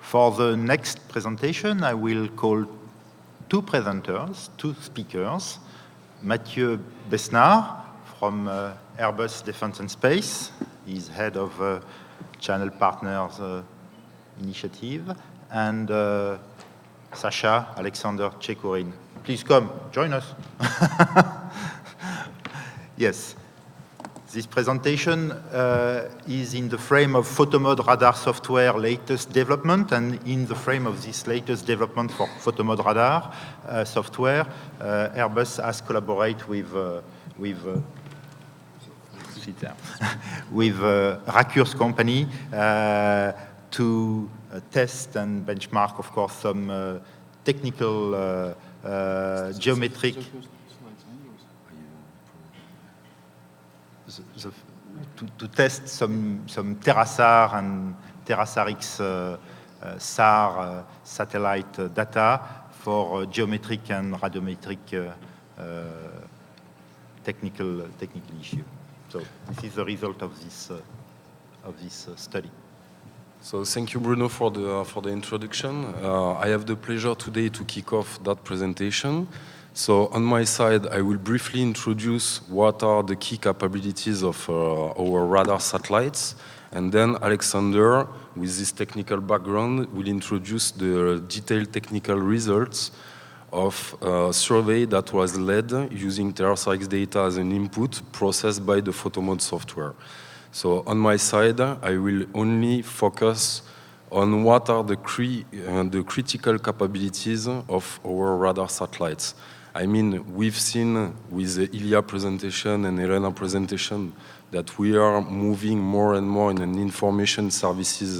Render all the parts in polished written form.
For the next presentation, I will call two presenters, two speakers. Matthieu Besnard from Airbus Defence and Space. He's head of Channel Partners Initiative. And Aleksandr Chekurin. Please come, join us. Yes. This presentation is in the frame of PHOTOMOD Radar software latest development, and in the frame of this latest development for PHOTOMOD Radar software, Airbus has collaborated with Racurs company to test and benchmark, of course, some technical geometric to test some TerraSAR and TerraSAR-X SAR satellite data for geometric and radiometric technical issue. So this is the result of this study. So thank you, Bruno, for the introduction. I have the pleasure today to kick off that presentation. So on my side, I will briefly introduce what are the key capabilities of our radar satellites. And then Aleksandr, with this technical background, will introduce the detailed technical results of a survey that was led using TerraSAR-X data as an input processed by the PHOTOMOD software. So on my side, I will only focus on what are the critical capabilities of our radar satellites. I mean, we've seen with the Ilya presentation and Elena presentation that we are moving more and more in an information services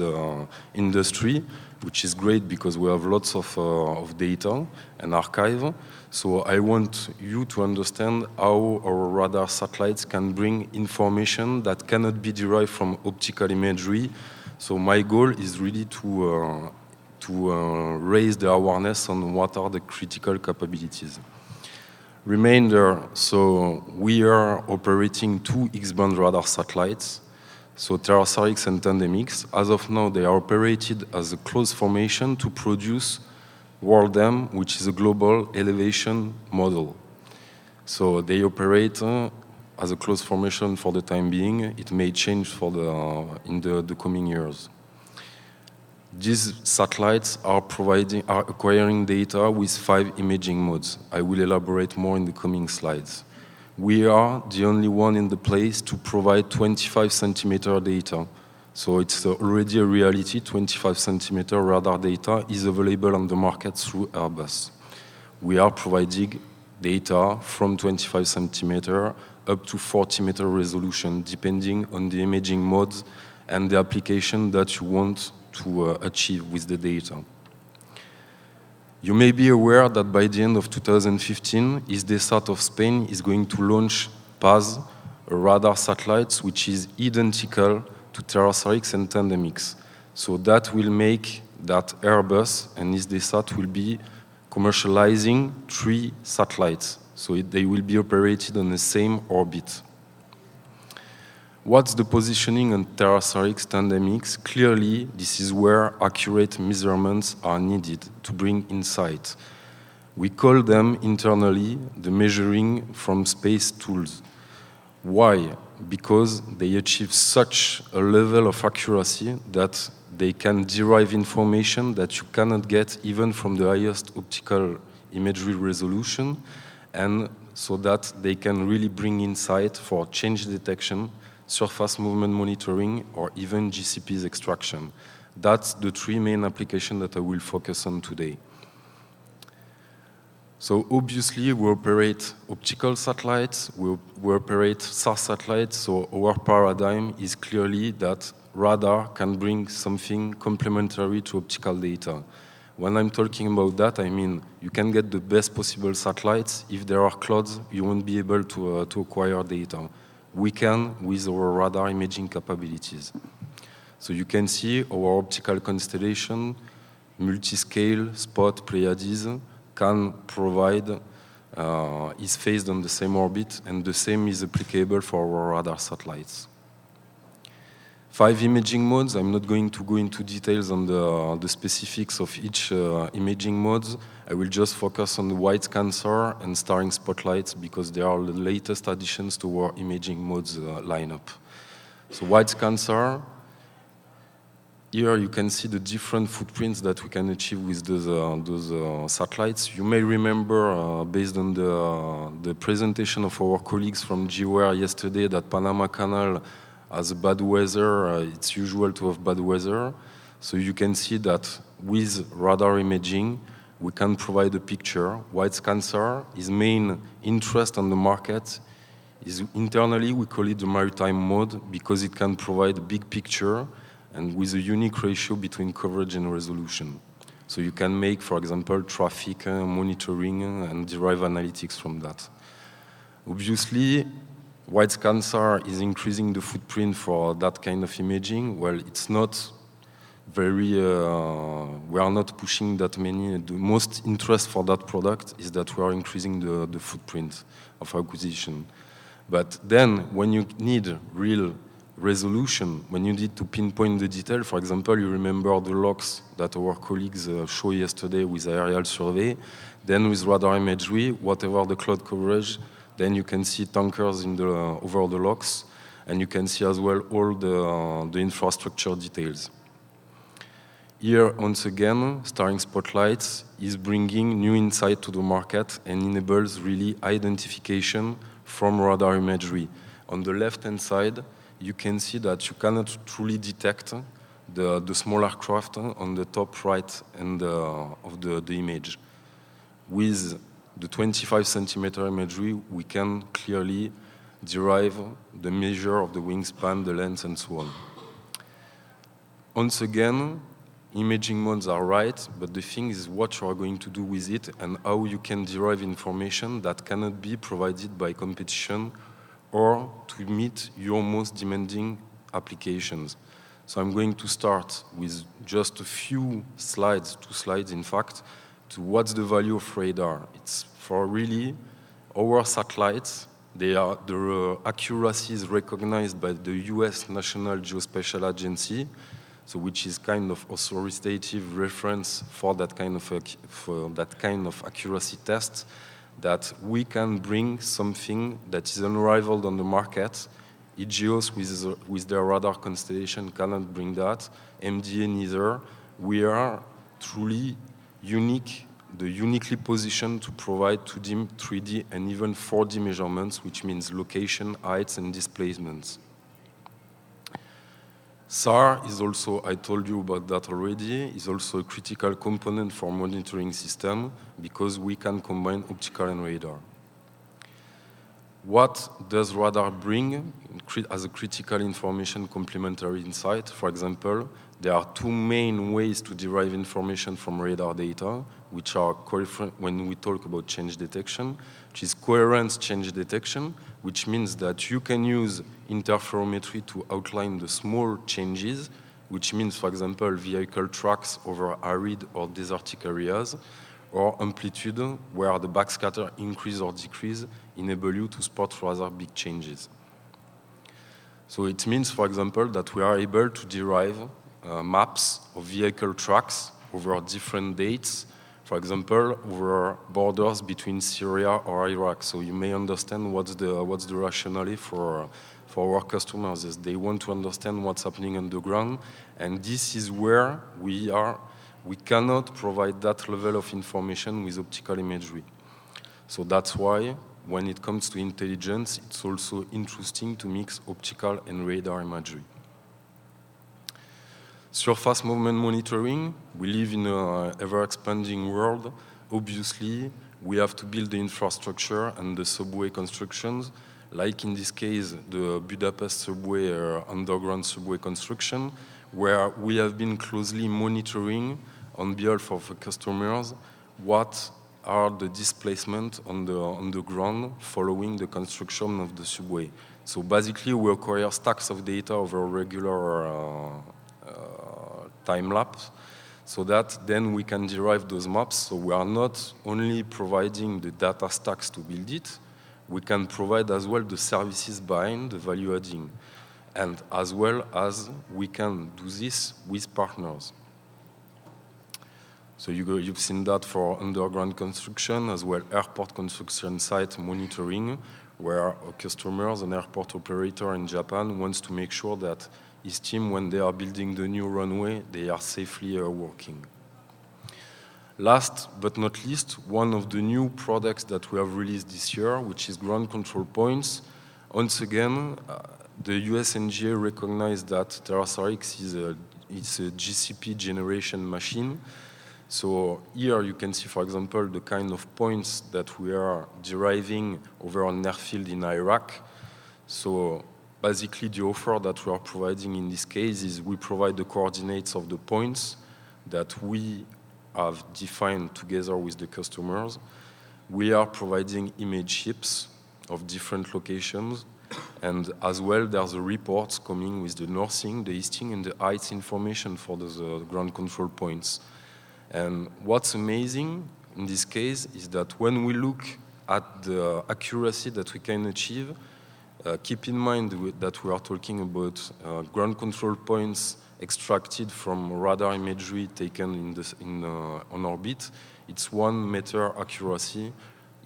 industry, which is great because we have lots of data and archive. So I want you to understand how our radar satellites can bring information that cannot be derived from optical imagery. So my goal is really to raise the awareness on what are the critical capabilities. Remainder, so we are operating two X-band radar satellites, so TerraSAR-X and TandemX. As of now, they are operated as a closed formation to produce WorldM, which is a global elevation model. So they operate as a closed formation for the time being. It may change in the coming years. These satellites are acquiring data with 5 imaging modes. I will elaborate more in the coming slides. We are the only one in the place to provide 25 centimeter data. So it's already a reality. 25 centimeter radar data is available on the market through Airbus. We are providing data from 25 centimeter up to 40 meter resolution, depending on the imaging modes and the application that you want to achieve with the data. You may be aware that by the end of 2015, Hisdesat of Spain is going to launch PAS, a radar satellite which is identical to TerraSAR-X and TandemX. So that will make that Airbus and Hisdesat will be commercializing 3 satellites. So they will be operated on the same orbit. What's the positioning on TerraSAR-X, TandemX? Clearly, this is where accurate measurements are needed to bring insight. We call them internally the measuring from space tools. Why? Because they achieve such a level of accuracy that they can derive information that you cannot get even from the highest optical imagery resolution, and so that they can really bring insight for change detection, surface movement monitoring, or even GCP's extraction. That's the 3 main applications that I will focus on today. So obviously, we operate optical satellites, we operate SAR satellites, so our paradigm is clearly that radar can bring something complementary to optical data. When I'm talking about that, I mean you can get the best possible satellites. If there are clouds, you won't be able to acquire data. We can with our radar imaging capabilities. So you can see our optical constellation, multi-scale, spot, Pleiades, can provide, is phased on the same orbit, and the same is applicable for our radar satellites. 5 imaging modes. I'm not going to go into details on the specifics of each imaging modes. I will just focus on the wide scan SAR and starring spotlights because they are the latest additions to our imaging modes lineup. So wide scan SAR, here you can see the different footprints that we can achieve with those satellites. You may remember, based on the presentation of our colleagues from GWARE yesterday, that Panama Canal has bad weather. It's usual to have bad weather. So you can see that with radar imaging, we can provide a picture. Wide scan SAR, his main interest on the market is internally, we call it the maritime mode because it can provide a big picture and with a unique ratio between coverage and resolution. So you can make, for example, traffic monitoring and derive analytics from that. Obviously, wide scan SAR is increasing the footprint for that kind of imaging. Well, it's not very, we are not pushing that many. The most interest for that product is that we are increasing the footprint of acquisition. But then when you need real resolution, when you need to pinpoint the detail, for example, you remember the logs that our colleagues showed yesterday with aerial survey, then with radar imagery, whatever the cloud coverage, then you can see tankers in over the logs, and you can see as well all the infrastructure details. Here, once again, starring spotlights is bringing new insight to the market and enables really identification from radar imagery. On the left-hand side, you can see that you cannot truly detect the smaller craft on the top right end of the image. With the 25 centimeter imagery, we can clearly derive the measure of the wingspan, the length, and so on. Once again, imaging modes are right, but the thing is what you are going to do with it and how you can derive information that cannot be provided by competition or to meet your most demanding applications. So I'm going to start with just a few slides, 2 slides in fact, to what's the value of radar. It's for really our satellites, the accuracy is recognized by the US National Geospatial Agency, so which is kind of authoritative reference for that kind of accuracy test, that we can bring something that is unrivaled on the market. EGOS with their radar constellation cannot bring that, MDA neither. We are truly unique, uniquely positioned to provide 2D, 3D, and even 4D measurements, which means location, heights, and displacements. SAR is also, I told you about that already, is also a critical component for monitoring system because we can combine optical and radar. What does radar bring as a critical information complementary insight? For example, there are 2 main ways to derive information from radar data, which are when we talk about change detection, which is coherence change detection, which means that you can use interferometry to outline the small changes, which means, for example, vehicle tracks over arid or desertic areas, or amplitude, where the backscatter increase or decrease enable you to spot rather big changes. So it means, for example, that we are able to derive maps of vehicle tracks over different dates, for example, over borders between Syria or Iraq. So you may understand what's the rationale for our customers is they want to understand what's happening on the ground, and this is where we cannot provide that level of information with optical imagery. So that's why when it comes to intelligence, it's also interesting to mix optical and radar imagery. Surface movement monitoring, we live in an ever-expanding world. Obviously, we have to build the infrastructure and the subway constructions, like in this case, the Budapest subway underground subway construction, where we have been closely monitoring on behalf of the customers what are the displacement on the ground following the construction of the subway. So basically, we acquire stacks of data over regular time lapse, so that then we can derive those maps. So we are not only providing the data stacks to build it, we can provide as well the services behind the value adding. And as well as we can do this with partners. So you've seen that for underground construction, as well airport construction site monitoring, where customers, an airport operator in Japan, wants to make sure that his team, when they are building the new runway, they are safely working. Last but not least, one of the new products that we have released this year, which is ground control points. Once again, the US NGA recognized that TerraSAR-X is a GCP generation machine. So here you can see, for example, the kind of points that we are deriving over an airfield in Iraq. So basically the offer that we are providing in this case is we provide the coordinates of the points that we have defined together with the customers. We are providing image ships of different locations, and as well there's the reports coming with the northing, the easting, and the heights information for those ground control points. And what's amazing in this case is that when we look at the accuracy that we can achieve, keep in mind that we are talking about ground control points extracted from radar imagery taken on orbit. It's 1 meter accuracy,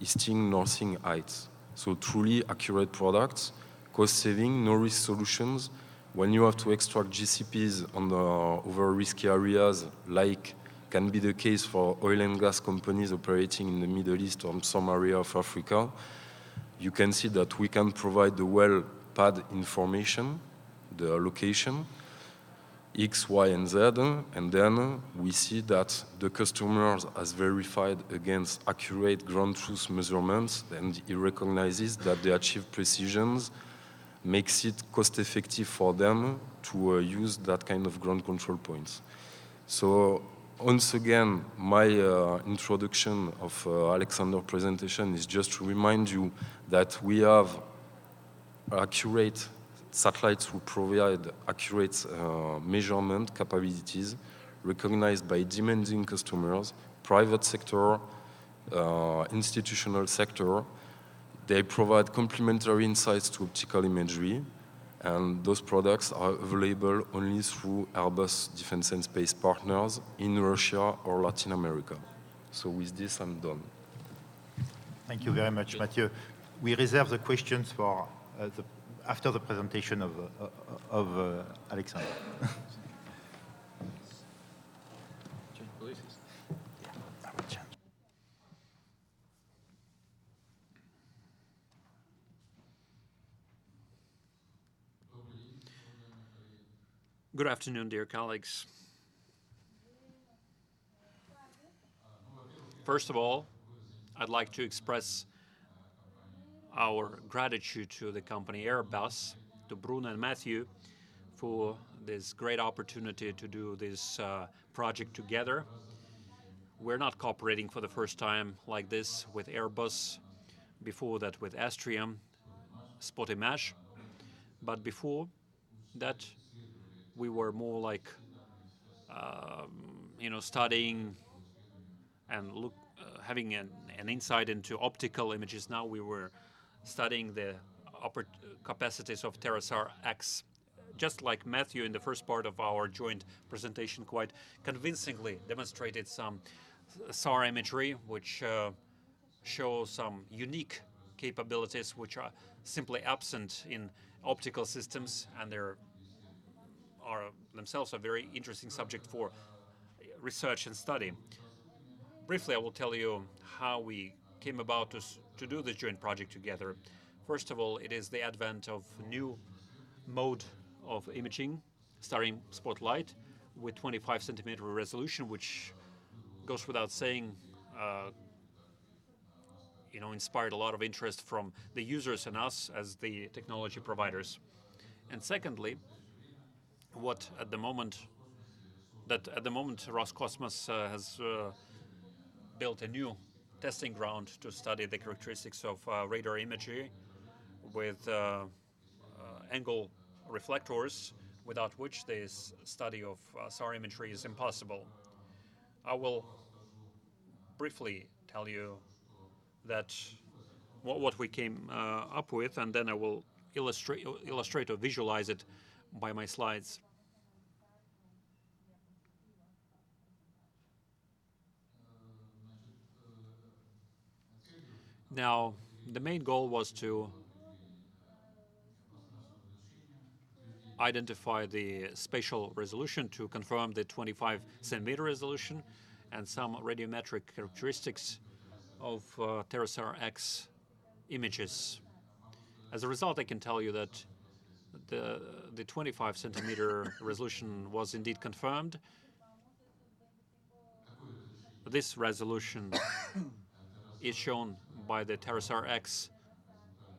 easting, northing, heights. So truly accurate products, cost saving, no risk solutions. When you have to extract GCPs over risky areas, like can be the case for oil and gas companies operating in the Middle East or some area of Africa, you can see that we can provide the well pad information, the location, X, Y, and Z, and then we see that the customer has verified against accurate ground truth measurements, and he recognizes that they achieve precisions, makes it cost-effective for them to use that kind of ground control points. So once again, my introduction of Aleksandr's presentation is just to remind you that we have accurate satellites who provide accurate measurement capabilities recognized by demanding customers, private sector, institutional sector. They provide complementary insights to optical imagery, and those products are available only through Airbus Defence and Space partners in Russia or Latin America. So with this, I'm done. Thank you very much, Matthieu. We reserve the questions for after the presentation of Aleksandr. Good afternoon, dear colleagues. First of all, I'd like to express our gratitude to the company Airbus, to Bruno and Matthieu, for this great opportunity to do this project together. We're not cooperating for the first time like this with Airbus, before that with Astrium, SpotImage, but before that we were more like studying and having an insight into optical images. Now we were studying the upper capacities of TerraSAR-X. Just like Matthieu in the first part of our joint presentation quite convincingly demonstrated some SAR imagery, which shows some unique capabilities which are simply absent in optical systems, and they're themselves a very interesting subject for research and study. Briefly, I will tell you how we came about to do this joint project together. First of all, it is the advent of new mode of imaging, starting spotlight with 25 centimeter resolution, which goes without saying, inspired a lot of interest from the users and us as the technology providers. And secondly, at the moment Roscosmos has built a new testing ground to study the characteristics of radar imagery with angle reflectors, without which this study of SAR imagery is impossible. I will briefly tell you that what we came up with, and then I will illustrate or visualize it by my slides. Now, the main goal was to identify the spatial resolution, to confirm the 25 centimeter resolution and some radiometric characteristics of TerraSAR-X images. As a result, I can tell you that the 25 centimeter resolution was indeed confirmed. This resolution is shown by the TerraSAR-X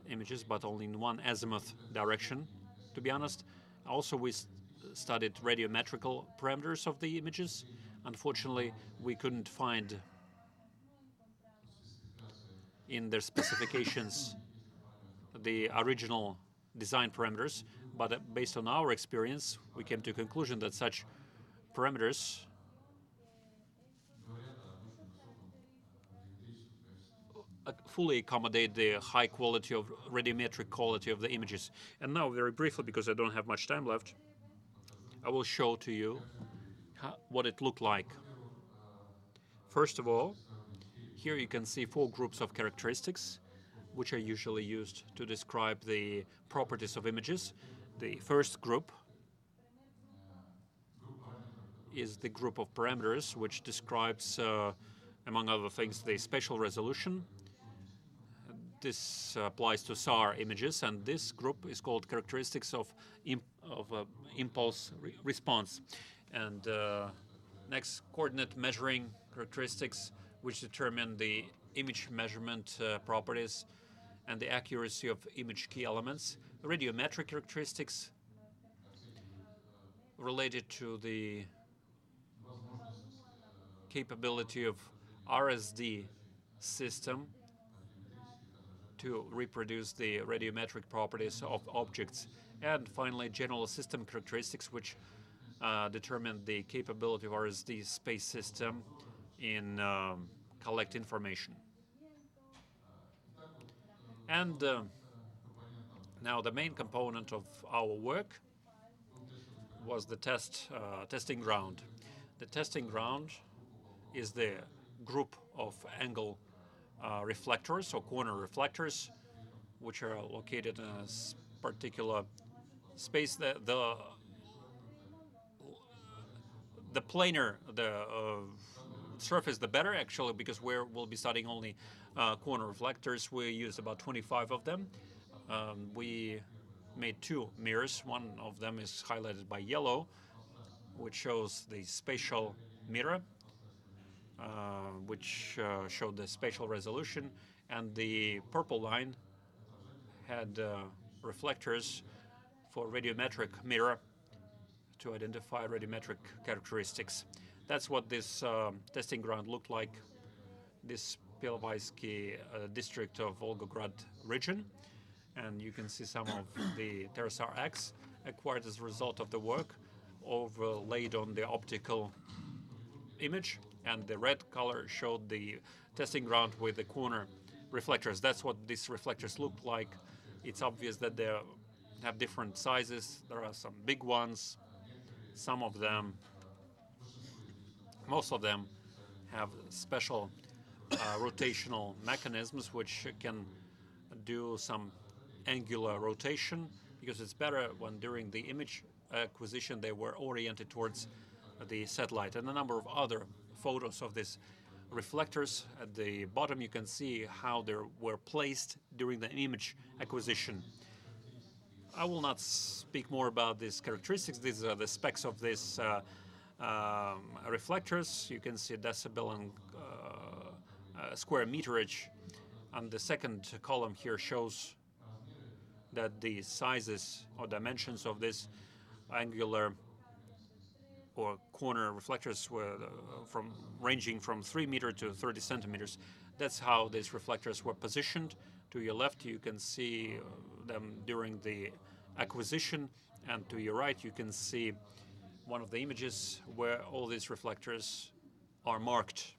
images, but only in one azimuth direction, to be honest. Also, we studied radiometrical parameters of the images. Unfortunately, we couldn't find in their specifications the original design parameters, but based on our experience, we came to a conclusion that such parameters fully accommodate the high quality of radiometric quality of the images. And now, very briefly, because I don't have much time left, I will show to you what it looked like. First of all, here you can see 4 groups of characteristics, which are usually used to describe the properties of images. The first group is the group of parameters, which describes, among other things, the spatial resolution. This applies to SAR images, and this group is called characteristics of impulse response. And next, coordinate measuring characteristics, which determine the image measurement properties and the accuracy of image key elements. Radiometric characteristics related to the capability of RSD system to reproduce the radiometric properties of objects. And finally, general system characteristics, which determine the capability of RSD space system in collect information. And now the main component of our work was the testing ground. The testing ground is the group of angle reflectors or corner reflectors, which are located in a particular space. The planar the surface, the better, actually, because we'll be studying only corner reflectors. We use about 25 of them. We made 2 mirrors. One of them is highlighted by yellow, which shows the spatial mirror, which showed the spatial resolution, and the purple line had reflectors for radiometric mirror to identify radiometric characteristics. That's what this testing ground looked like, this Pilovaisky district of Volgograd region. And you can see some of the TerraSAR-X acquired as a result of the work overlaid on the optical image. And the red color showed the testing ground with the corner reflectors. That's what these reflectors look like. It's obvious that they have different sizes. There are some big ones. Some of them, most of them, have special rotational mechanisms which can do some angular rotation, because it's better when during the image acquisition they were oriented towards the satellite. And a number of other photos of these reflectors. At the bottom you can see how they were placed during the image acquisition. I will not speak more about these characteristics. These are the specs of these reflectors. You can see decibel and square meterage. And the second column here shows that the sizes or dimensions of this angular or corner reflectors were ranging from 3 meters to 30 centimeters. That's how these reflectors were positioned. To your left, you can see them during the acquisition, and to your right, you can see one of the images where all these reflectors are marked.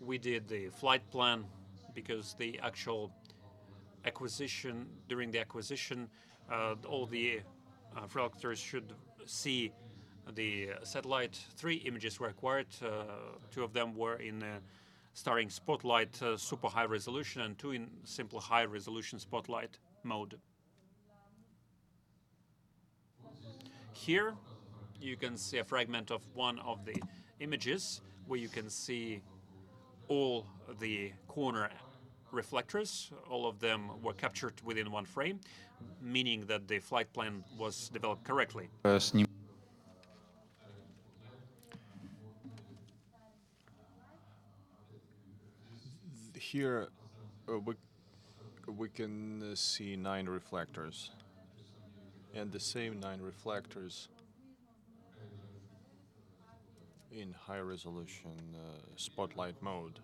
We did the flight plan because the actual acquisition, during the acquisition, all the reflectors should see the satellite. 3 images were acquired. 2 of them were in starring spotlight super high resolution and 2 in simple high resolution spotlight mode. Here you can see a fragment of one of the images where you can see all the corner reflectors. All of them were captured within one frame, meaning that the flight plan was developed correctly. Here we can see 9 reflectors, and the same 9 reflectors in high resolution spotlight mode.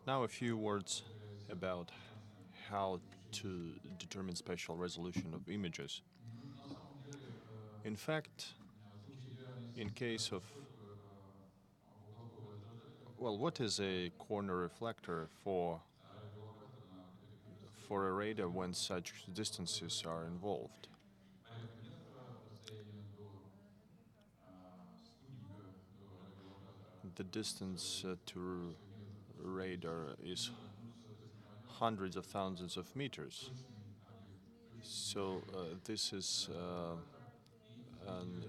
Now a few words about how to determine spatial resolution of images. In fact, in case of, well, what is a corner reflector for a radar when such distances are involved? The distance to radar is hundreds of thousands of meters. So this is an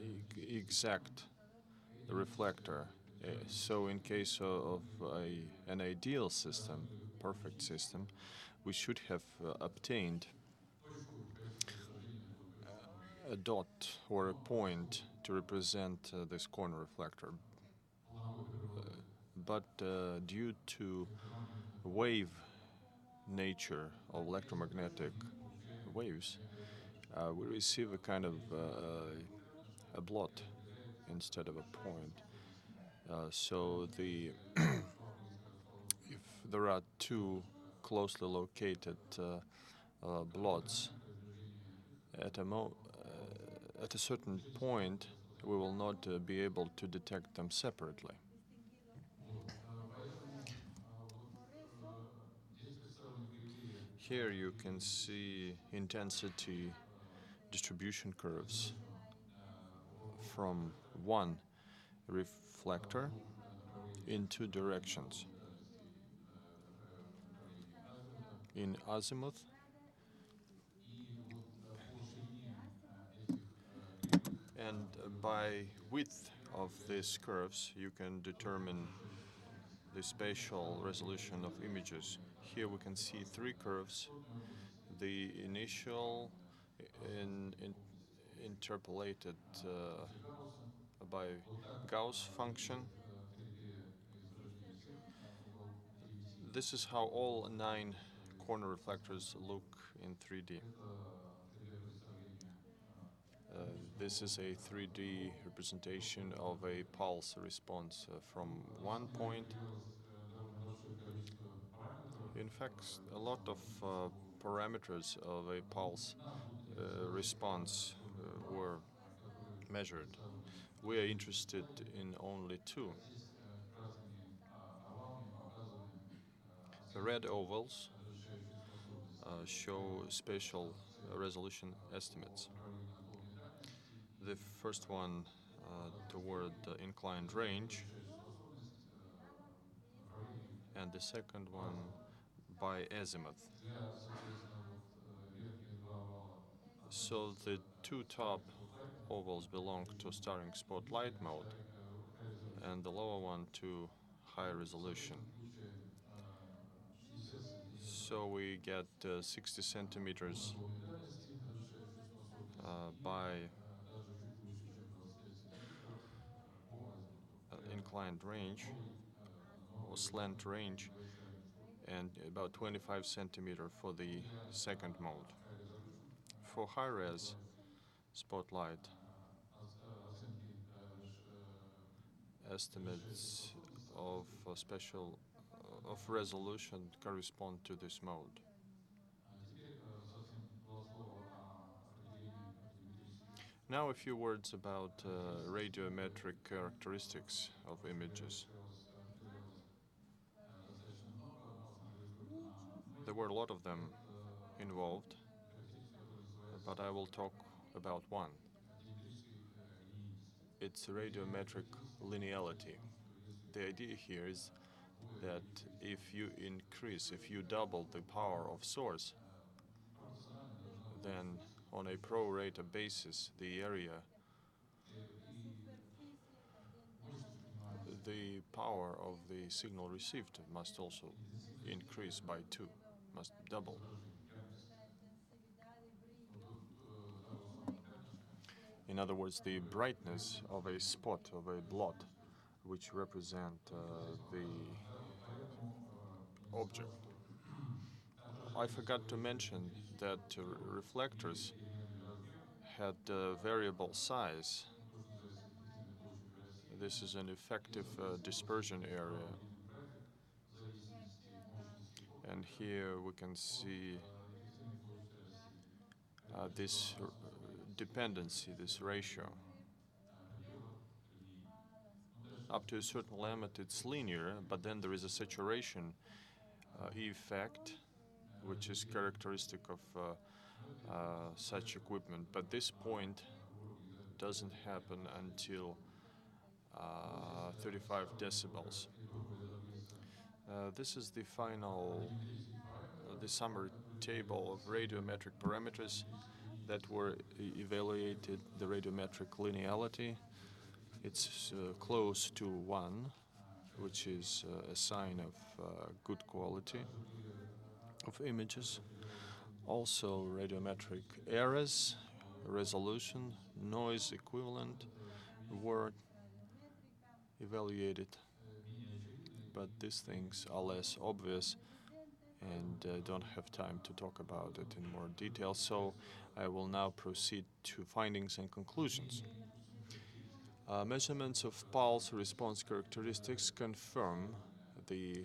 exact reflector. So in case of an ideal system, perfect system, we should have obtained a dot or a point to represent this corner reflector. But due to wave nature of electromagnetic waves, we receive a kind of a blot instead of a point. So the if there are 2 closely located blots at a certain point, we will not be able to detect them separately. Here you can see intensity distribution curves from one reflector in 2 directions. In azimuth and by width of these curves you can determine the spatial resolution of images. Here we can see 3 curves. The initial interpolated by Gauss function. This is how all 9 corner reflectors look in 3D. This is a 3D representation of a pulse response from one point. In fact, a lot of parameters of a pulse response were measured. We are interested in only 2. The red ovals show spatial resolution estimates. The first one toward the inclined range, and the second one by azimuth. So the 2 top ovals belong to starring spotlight mode, and the lower one to high resolution. So we get 60 centimeters by inclined range or slant range, and about 25 centimeter for the second mode. For high-res spotlight, estimates of spatial of resolution correspond to this mode. Now a few words about radiometric characteristics of images. There were a lot of them involved, but I will talk about one. It's radiometric linearity. The idea here is that if you double the power of source, then on a pro-rata basis, the area, the power of the signal received must also increase by 2, must double. In other words, the brightness of a spot, of a blot, which represent the object. I forgot to mention that reflectors had variable size. This is an effective dispersion area. And here we can see this dependency, this ratio. Up to a certain limit it's linear, but then there is a saturation effect, which is characteristic of such equipment. But this point doesn't happen until 35 decibels. This is the final, the summary table of radiometric parameters that were evaluated, the radiometric linearity. It's close to 1, which is a sign of good quality of images. Also radiometric errors, resolution, noise equivalent were evaluated, but these things are less obvious and don't have time to talk about it in more detail, so I will now proceed to findings and conclusions. Measurements of pulse response characteristics confirm the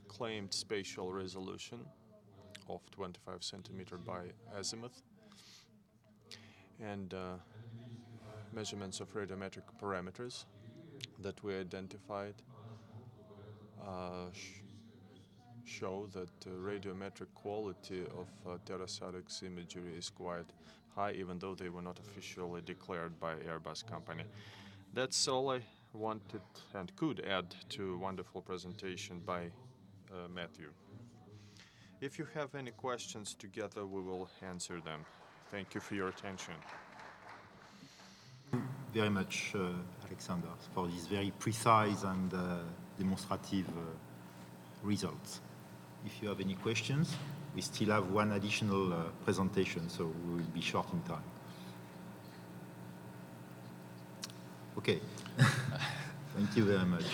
claimed spatial resolution of 25 centimeter by azimuth, and measurements of radiometric parameters that we identified show that radiometric quality of TerraSAR-X imagery is quite high, even though they were not officially declared by Airbus company. That's all I wanted and could add to a wonderful presentation by Matthieu. If you have any questions, together we will answer them. Thank you for your attention. Very much, Aleksandr, for these very precise and demonstrative results. If you have any questions, we still have one additional presentation, so we will be short in time. Okay. Thank you very much.